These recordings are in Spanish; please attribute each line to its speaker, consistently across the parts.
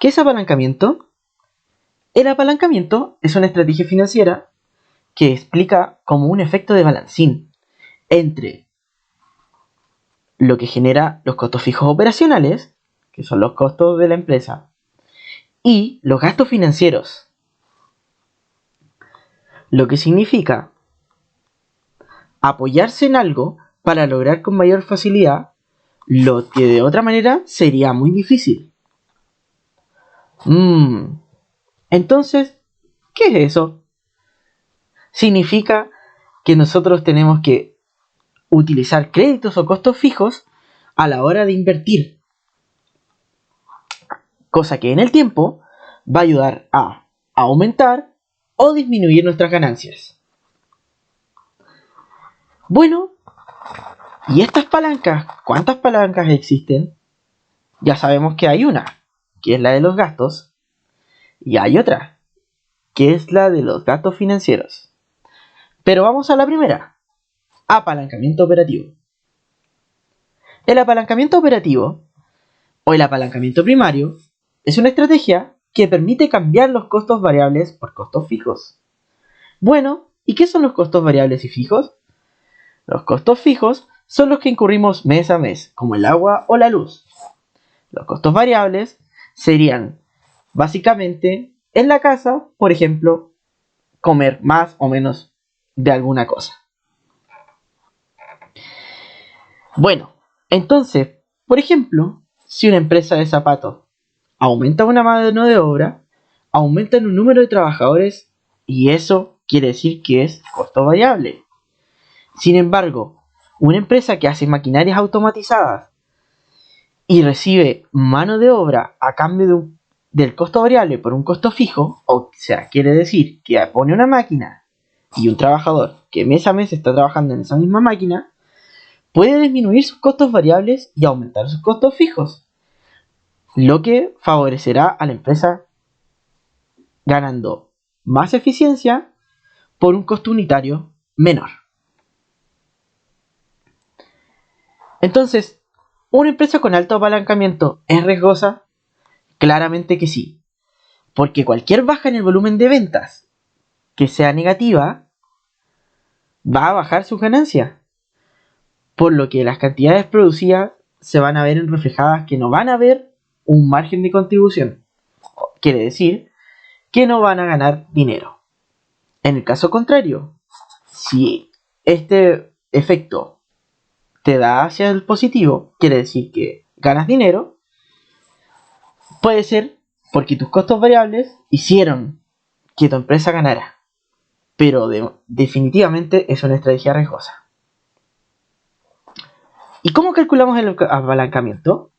Speaker 1: ¿Qué es apalancamiento? El apalancamiento es una estrategia financiera que explica como un efecto de balancín entre lo que genera los costos fijos operacionales, que son los costos de la empresa, y los gastos financieros. Lo que significa apoyarse en algo para lograr con mayor facilidad lo que de otra manera sería muy difícil. Entonces, ¿qué es eso? Significa que nosotros tenemos que utilizar créditos o costos fijos a la hora de invertir, cosa que en el tiempo va a ayudar a aumentar o disminuir nuestras ganancias. Bueno, ¿y estas palancas? ¿Cuántas palancas existen? Ya sabemos que hay una, que es la de los gastos, y hay otra, que es la de los gastos financieros. Pero vamos a la primera, apalancamiento operativo. El apalancamiento operativo, o el apalancamiento primario, es una estrategia que permite cambiar los costos variables por costos fijos. Bueno, ¿y qué son los costos variables y fijos? Los costos fijos son los que incurrimos mes a mes, como el agua o la luz. Los costos variables serían, básicamente, en la casa, por ejemplo, comer más o menos de alguna cosa. Bueno, entonces, por ejemplo, si una empresa de zapatos aumenta una mano de obra, aumenta un número de trabajadores y eso quiere decir que es costo variable. Sin embargo, una empresa que hace maquinarias automatizadas y recibe mano de obra a cambio del costo variable por un costo fijo, o sea, quiere decir que pone una máquina y un trabajador que mes a mes está trabajando en esa misma máquina, puede disminuir sus costos variables y aumentar sus costos fijos, lo que favorecerá a la empresa ganando más eficiencia por un costo unitario menor. Entonces, ¿una empresa con alto apalancamiento es riesgosa? Claramente que sí, porque cualquier baja en el volumen de ventas que sea negativa va a bajar sus ganancias, por lo que las cantidades producidas se van a ver reflejadas que no van a ver un margen de contribución. Quiere decir que no van a ganar dinero. En el caso contrario, si este efecto te da hacia el positivo, quiere decir que ganas dinero, puede ser porque tus costos variables hicieron que tu empresa ganara, pero definitivamente es una estrategia riesgosa. ¿Y cómo calculamos el apalancamiento?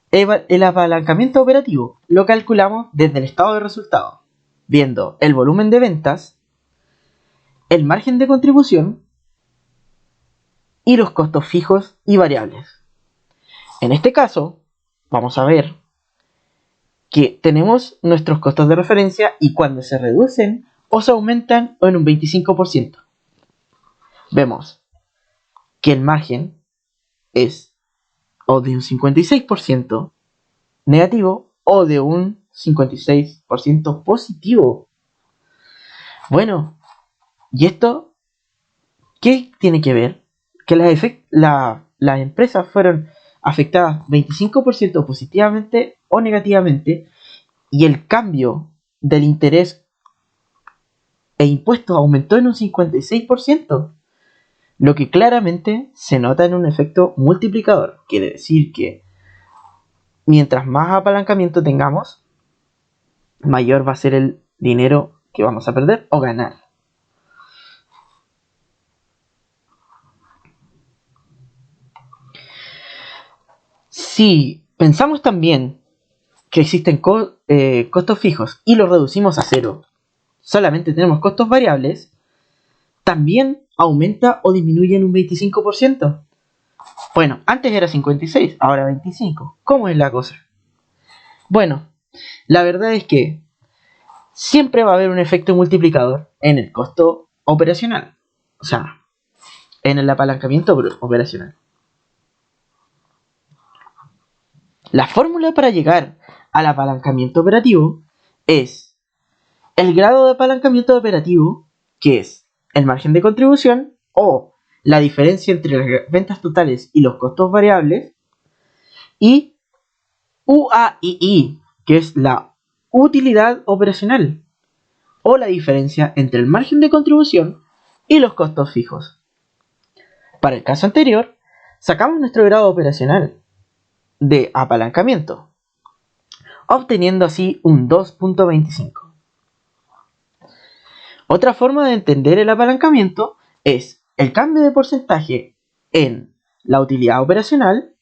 Speaker 1: El apalancamiento operativo lo calculamos desde el estado de resultados, viendo el volumen de ventas, el margen de contribución y los costos fijos y variables. En este caso, vamos a ver que tenemos nuestros costos de referencia y cuando se reducen o se aumentan en un 25%. Vemos que el margen es o de un 56% negativo o de un 56% positivo. Bueno, ¿y esto qué tiene que ver? Que las empresas fueron afectadas 25% positivamente o negativamente y el cambio del interés e impuestos aumentó en un 56%, lo que claramente se nota en un efecto multiplicador. Quiere decir que mientras más apalancamiento tengamos, mayor va a ser el dinero que vamos a perder o ganar. Si pensamos también que existen costos fijos y los reducimos a cero, solamente tenemos costos variables, también aumenta o disminuye en un 25%. Bueno, antes era 56, ahora 25. ¿Cómo es la cosa? Bueno, la verdad es que siempre va a haber un efecto multiplicador en el costo operacional, o sea, en el apalancamiento operacional. La fórmula para llegar al apalancamiento operativo es el grado de apalancamiento operativo, que es el margen de contribución o la diferencia entre las ventas totales y los costos variables, y UAII, que es la utilidad operacional o la diferencia entre el margen de contribución y los costos fijos. Para el caso anterior, sacamos nuestro grado operacional de apalancamiento, obteniendo así un 2.25. Otra forma de entender el apalancamiento es el cambio de porcentaje en la utilidad operacional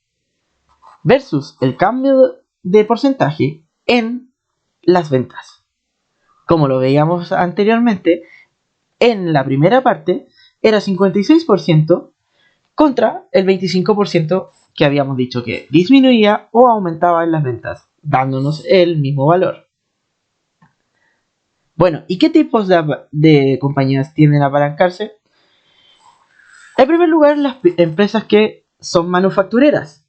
Speaker 1: versus el cambio de porcentaje en las ventas. Como lo veíamos anteriormente, en la primera parte era 56% contra el 25% que habíamos dicho que disminuía o aumentaba en las ventas, dándonos el mismo valor. Bueno, ¿y qué tipos de compañías tienden a apalancarse? En primer lugar, las empresas que son manufactureras,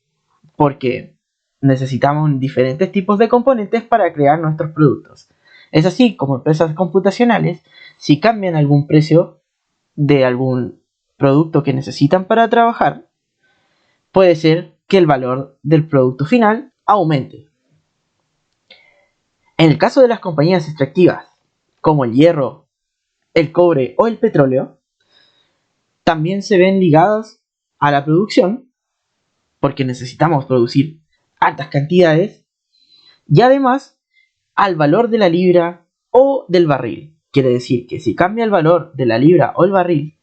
Speaker 1: porque necesitamos diferentes tipos de componentes para crear nuestros productos. Es así como empresas computacionales, si cambian algún precio de algún producto que necesitan para trabajar, puede ser que el valor del producto final aumente. En el caso de las compañías extractivas, como el hierro, el cobre o el petróleo, también se ven ligadas a la producción, porque necesitamos producir altas cantidades, y además al valor de la libra o del barril. Quiere decir que si cambia el valor de la libra o el barril,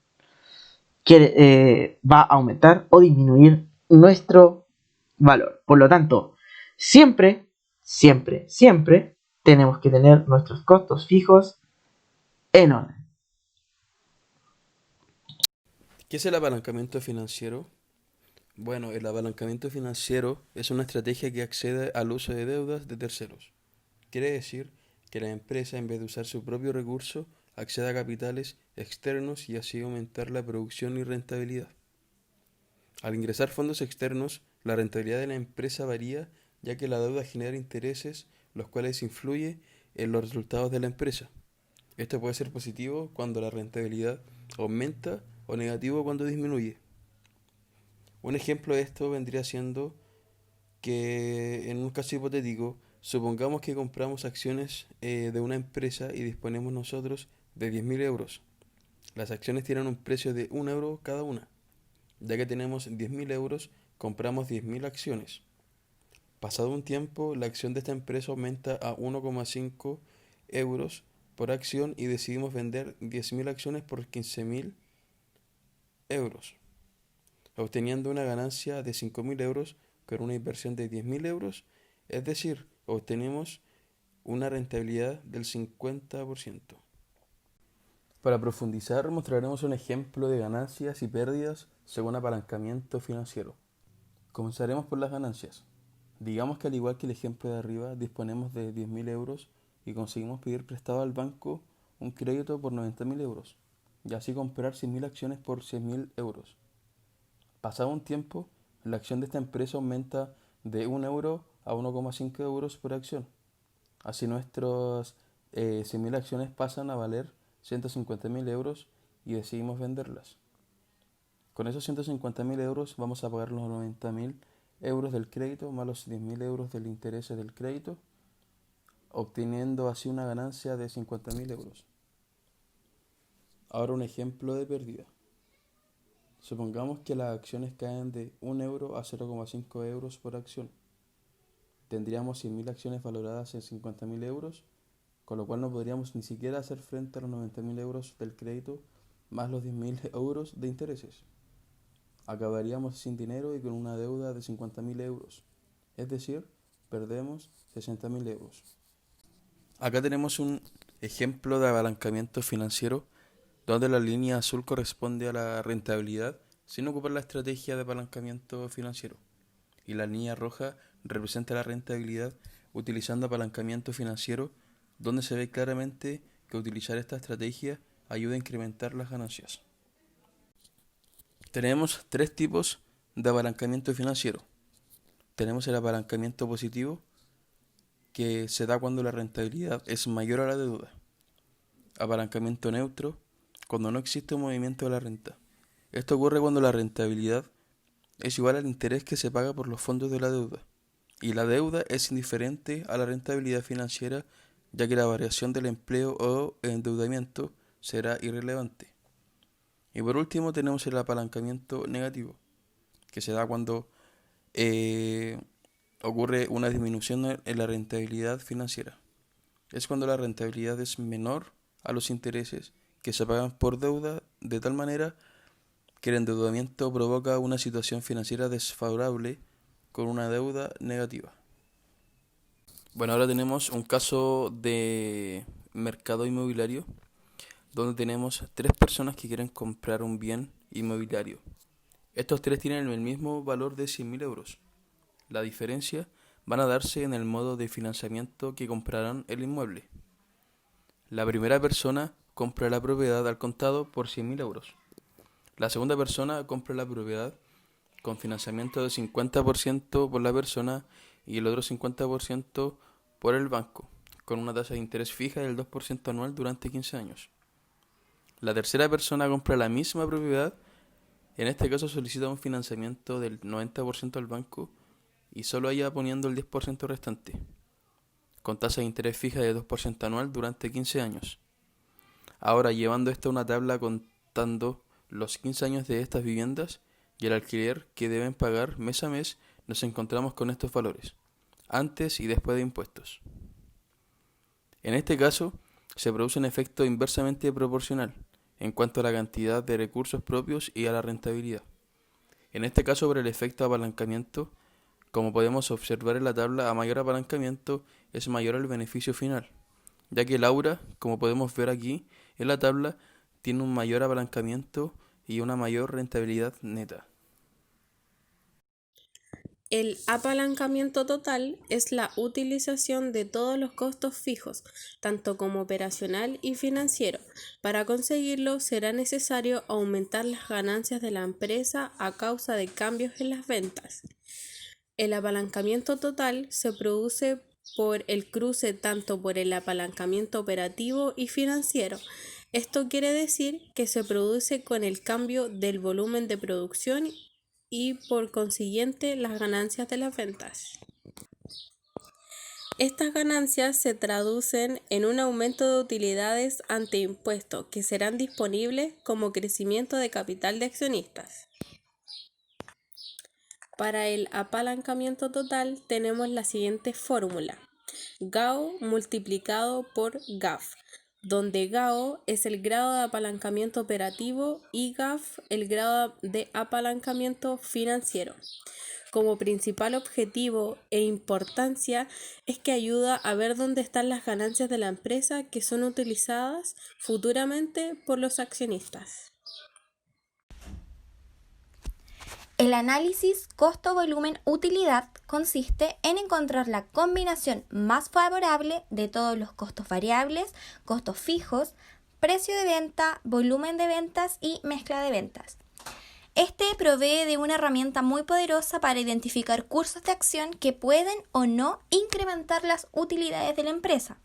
Speaker 1: va a aumentar o disminuir nuestro valor. Por lo tanto, siempre, siempre, siempre tenemos que tener nuestros costos fijos en orden.
Speaker 2: ¿Qué es el apalancamiento financiero? Bueno, el apalancamiento financiero es una estrategia que accede al uso de deudas de terceros. Quiere decir que la empresa, en vez de usar su propio recurso, accede a capitales externos y así aumentar la producción y rentabilidad. Al ingresar fondos externos, la rentabilidad de la empresa varía, ya que la deuda genera intereses, los cuales influyen en los resultados de la empresa. Esto puede ser positivo cuando la rentabilidad aumenta o negativo cuando disminuye. Un ejemplo de esto vendría siendo que en un caso hipotético, supongamos que compramos acciones de una empresa y disponemos nosotros de 10.000 euros. Las acciones tienen un precio de 1 euro cada una. Ya que tenemos 10.000 euros, compramos 10.000 acciones. Pasado un tiempo, la acción de esta empresa aumenta a 1,5 euros por acción y decidimos vender 10.000 acciones por 15.000 euros, obteniendo una ganancia de 5.000 euros con una inversión de 10.000 euros, es decir, obtenemos una rentabilidad del 50%. Para profundizar, mostraremos un ejemplo de ganancias y pérdidas según apalancamiento financiero. Comenzaremos por las ganancias. Digamos que al igual que el ejemplo de arriba, disponemos de 10.000 euros y conseguimos pedir prestado al banco un crédito por 90.000 euros y así comprar 100.000 acciones por 100.000 euros. Pasado un tiempo, la acción de esta empresa aumenta de 1 euro a 1,5 euros por acción. Así nuestras 100.000 acciones pasan a valer 150.000 euros y decidimos venderlas. Con esos 150.000 euros vamos a pagar los 90.000 euros del crédito más los 10.000 euros del interés del crédito, obteniendo así una ganancia de 50.000 euros. Ahora un ejemplo de pérdida. Supongamos que las acciones caen de 1 euro a 0,5 euros por acción. Tendríamos 100.000 acciones valoradas en 50.000 euros, con lo cual no podríamos ni siquiera hacer frente a los 90.000 euros del crédito más los 10.000 euros de intereses. Acabaríamos sin dinero y con una deuda de 50.000 euros, es decir, perdemos 60.000 euros. Acá tenemos un ejemplo de apalancamiento financiero donde la línea azul corresponde a la rentabilidad sin ocupar la estrategia de apalancamiento financiero y la línea roja representa la rentabilidad utilizando apalancamiento financiero, donde se ve claramente que utilizar esta estrategia ayuda a incrementar las ganancias. Tenemos tres tipos de apalancamiento financiero. Tenemos el apalancamiento positivo, que se da cuando la rentabilidad es mayor a la deuda. Apalancamiento neutro, cuando no existe un movimiento de la renta. Esto ocurre cuando la rentabilidad es igual al interés que se paga por los fondos de la deuda, y la deuda es indiferente a la rentabilidad financiera, ya que la variación del empleo o endeudamiento será irrelevante. Y por último tenemos el apalancamiento negativo, que se da cuando ocurre una disminución en la rentabilidad financiera. Es cuando la rentabilidad es menor a los intereses que se pagan por deuda, de tal manera que el endeudamiento provoca una situación financiera desfavorable con una deuda negativa. Bueno, ahora tenemos un caso de mercado inmobiliario donde tenemos 3 personas que quieren comprar un bien inmobiliario. Estos 3 tienen el mismo valor de 100.000 euros. La diferencia van a darse en el modo de financiamiento que comprarán el inmueble. La primera persona compra la propiedad al contado por 100.000 euros. La segunda persona compra la propiedad con financiamiento del 50% por la persona y el otro 50% por el banco, con una tasa de interés fija del 2% anual durante 15 años. La tercera persona compra la misma propiedad, en este caso solicita un financiamiento del 90% al banco y solo ella poniendo el 10% restante, con tasa de interés fija de 2% anual durante 15 años. Ahora, llevando esto a una tabla contando los 15 años de estas viviendas y el alquiler que deben pagar mes a mes, nos encontramos con estos valores, antes y después de impuestos. En este caso, se produce un efecto inversamente proporcional en cuanto a la cantidad de recursos propios y a la rentabilidad. En este caso, por el efecto apalancamiento, como podemos observar en la tabla, a mayor apalancamiento es mayor el beneficio final, ya que Laura, como podemos ver aquí en la tabla, tiene un mayor apalancamiento y una mayor rentabilidad neta.
Speaker 3: El apalancamiento total es la utilización de todos los costos fijos, tanto como operacional y financiero. Para conseguirlo será necesario aumentar las ganancias de la empresa a causa de cambios en las ventas. El apalancamiento total se produce por el cruce tanto por el apalancamiento operativo y financiero. Esto quiere decir que se produce con el cambio del volumen de producción y por consiguiente las ganancias de las ventas. Estas ganancias se traducen en un aumento de utilidades ante impuestos que serán disponibles como crecimiento de capital de accionistas. Para el apalancamiento total tenemos la siguiente fórmula: GAO multiplicado por GAF, donde GAO es el grado de apalancamiento operativo y GAF el grado de apalancamiento financiero. Como principal objetivo e importancia es que ayuda a ver dónde están las ganancias de la empresa que son utilizadas futuramente por los accionistas.
Speaker 4: El análisis costo-volumen-utilidad consiste en encontrar la combinación más favorable de todos los costos variables, costos fijos, precio de venta, volumen de ventas y mezcla de ventas. Este provee de una herramienta muy poderosa para identificar cursos de acción que pueden o no incrementar las utilidades de la empresa.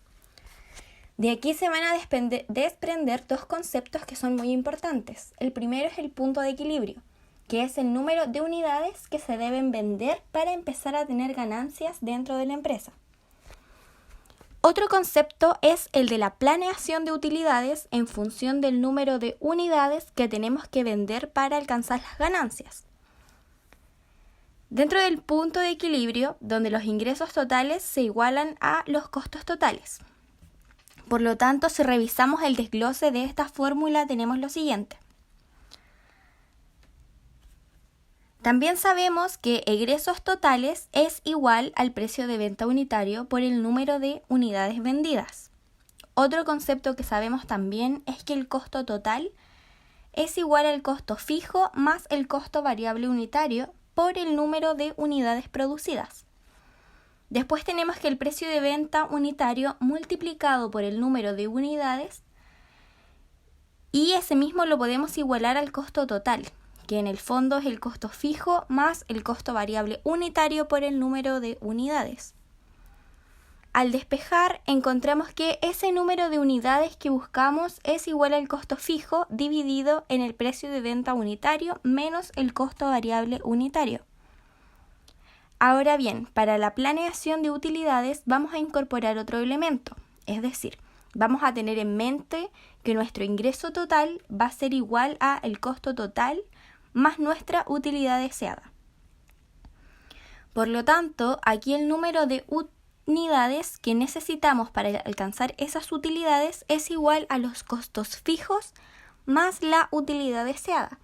Speaker 4: De aquí se van a desprender 2 conceptos que son muy importantes. El primero es el punto de equilibrio, que es el número de unidades que se deben vender para empezar a tener ganancias dentro de la empresa. Otro concepto es el de la planeación de utilidades en función del número de unidades que tenemos que vender para alcanzar las ganancias. Dentro del punto de equilibrio, donde los ingresos totales se igualan a los costos totales. Por lo tanto, si revisamos el desglose de esta fórmula, tenemos lo siguiente. También sabemos que egresos totales es igual al precio de venta unitario por el número de unidades vendidas. Otro concepto que sabemos también es que el costo total es igual al costo fijo más el costo variable unitario por el número de unidades producidas. Después tenemos que el precio de venta unitario multiplicado por el número de unidades, y ese mismo lo podemos igualar al costo total, que en el fondo es el costo fijo más el costo variable unitario por el número de unidades. Al despejar, encontramos que ese número de unidades que buscamos es igual al costo fijo dividido en el precio de venta unitario menos el costo variable unitario. Ahora bien, para la planeación de utilidades vamos a incorporar otro elemento, es decir, vamos a tener en mente que nuestro ingreso total va a ser igual a el costo total más nuestra utilidad deseada. Por lo tanto, aquí el número de unidades que necesitamos para alcanzar esas utilidades es igual a los costos fijos más la utilidad deseada,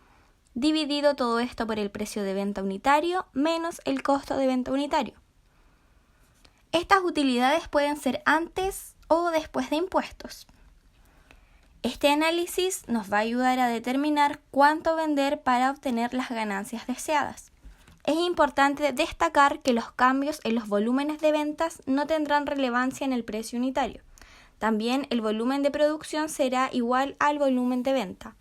Speaker 4: dividido todo esto por el precio de venta unitario menos el costo de venta unitario. Estas utilidades pueden ser antes o después de impuestos. Este análisis nos va a ayudar a determinar cuánto vender para obtener las ganancias deseadas. Es importante destacar que los cambios en los volúmenes de ventas no tendrán relevancia en el precio unitario. También el volumen de producción será igual al volumen de venta.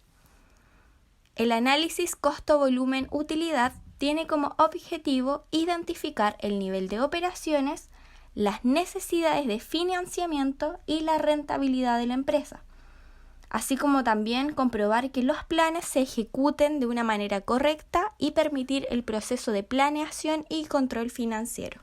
Speaker 4: El análisis costo-volumen-utilidad tiene como objetivo identificar el nivel de operaciones, las necesidades de financiamiento y la rentabilidad de la empresa, así como también comprobar que los planes se ejecuten de una manera correcta y permitir el proceso de planeación y control financiero.